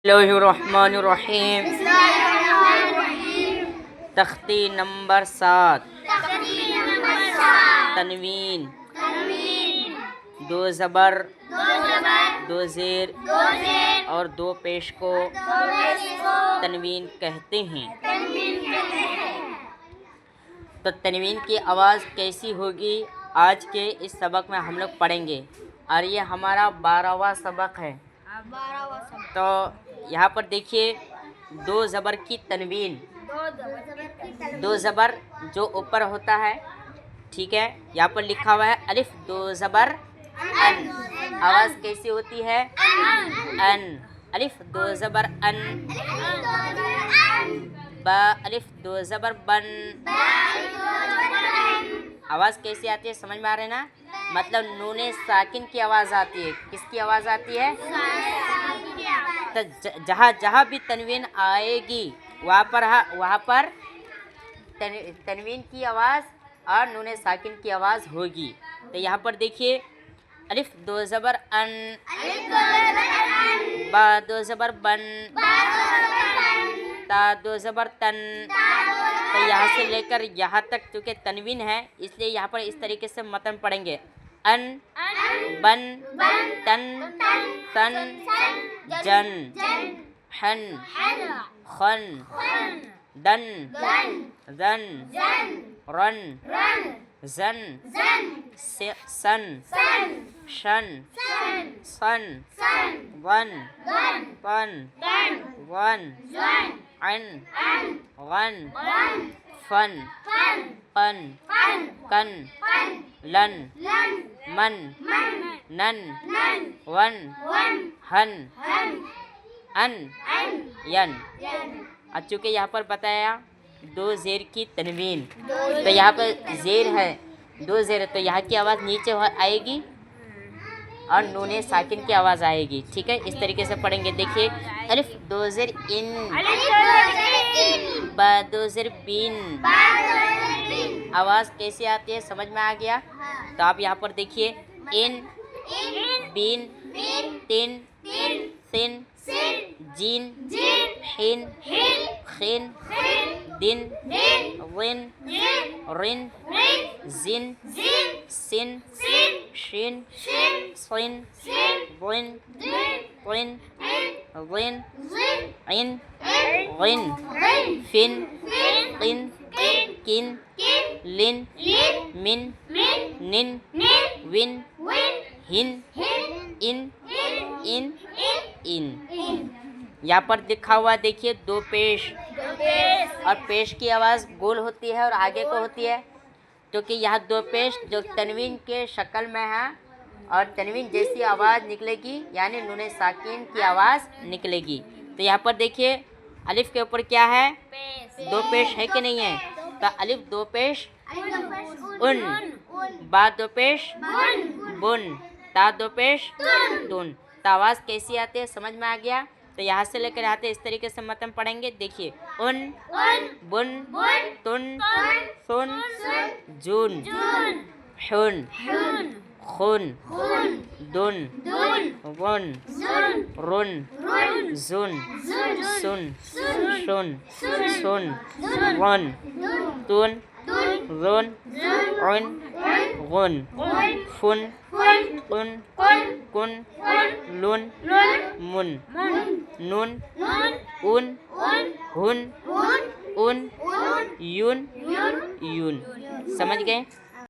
اللہ الرحمن الرحیم۔ تختی نمبر 7 تنوین، دو زبر، دو زیر اور دو پیش کو تنوین کہتے ہیں۔ تو تنوین کی آواز کیسی ہوگی آج کے اس سبق میں ہم لوگ پڑھیں گے، اور یہ ہمارا 12واں سبق ہے۔ تو یہاں پر دیکھیے دو زبر کی تنوین، دو زبر جو اوپر ہوتا ہے، ٹھیک ہے، یہاں پر لکھا ہوا ہے الف دو زبر ان، آواز کیسی ہوتی ہے؟ ان، الف دو زبر ان، با الف دو زبر بن، آواز کیسی آتی ہے سمجھ میں آ رہے نا؟ مطلب نون ساکن کی آواز آتی ہے۔ کس کی آواز آتی ہے؟ تو جہاں جہاں بھی تنوین آئے گی وہاں پر تنوین کی آواز اور نون ساکن کی آواز ہوگی۔ تو یہاں پر دیکھیے الف دو زبر ان، با دو زبر بن، تا دو زبر تن۔ تو یہاں سے لے کر یہاں تک چونکہ تنوین ہے، اس لیے یہاں پر اس طریقے سے متن پڑھیں گے: ان، بن، تن، تن، جن، حن، خن، دن، ذن، رن، زن، سن، شن، صن، ون، طن، ون، عن، غن، فن، قن، کن، لن، من، نن، ون، ہن، ان، ین۔ اب چونکہ یہاں پر بتایا دو زیر کی تنوین، تو یہاں پر زیر ہے، دو زیر ہے، تو یہاں کی آواز نیچے آئے گی اور نون ساکن کی آواز آئے گی، ٹھیک ہے۔ اس طریقے سے پڑھیں گے۔ دیکھیے الف دو زیر ان، با دو زیر بین، آواز کیسی آتی ہے سمجھ میں آ گیا؟ تو آپ یہاں پر دیکھیے ان، بین، تین، سن، جین، حین، خین، دن، ون، رن، زن، سن، شین، صن، ضن، طن، ظن، عن، غن، فن، قن، کن، لن، من، نن، ون، ہن، ان، یہاں پر لکھا ہوا دیکھیے دو پیش، اور پیش کی آواز گول ہوتی ہے اور آگے کو ہوتی ہے، کیونکہ یہاں دو پیش جو تنوین کے شکل میں ہے، اور تنوین جیسی آواز نکلے گی یعنی نون ساکن کی آواز نکلے گی۔ تو یہاں پر دیکھیے الف کے اوپر کیا ہے؟ دو پیش ہے کہ نہیں ہے؟ تو الف دو پیش ان، با دو پیش بن، تا دو پیش تن۔ تو آواز کیسی آتی ہے سمجھ میں آ گیا؟ تو یہاں سے لے کر آتے اس طریقے سے متن پڑھیں گے۔ دیکھیے ان، بن، تن، سن، جن، حن، خن، دن، ون، رن، زن، سن، شن، سن، ون، تن، ظن، عن، غن، فن، قن، کن، لن، من، نن، ان، ہن، ان، یون، یون۔ سمجھ گئے؟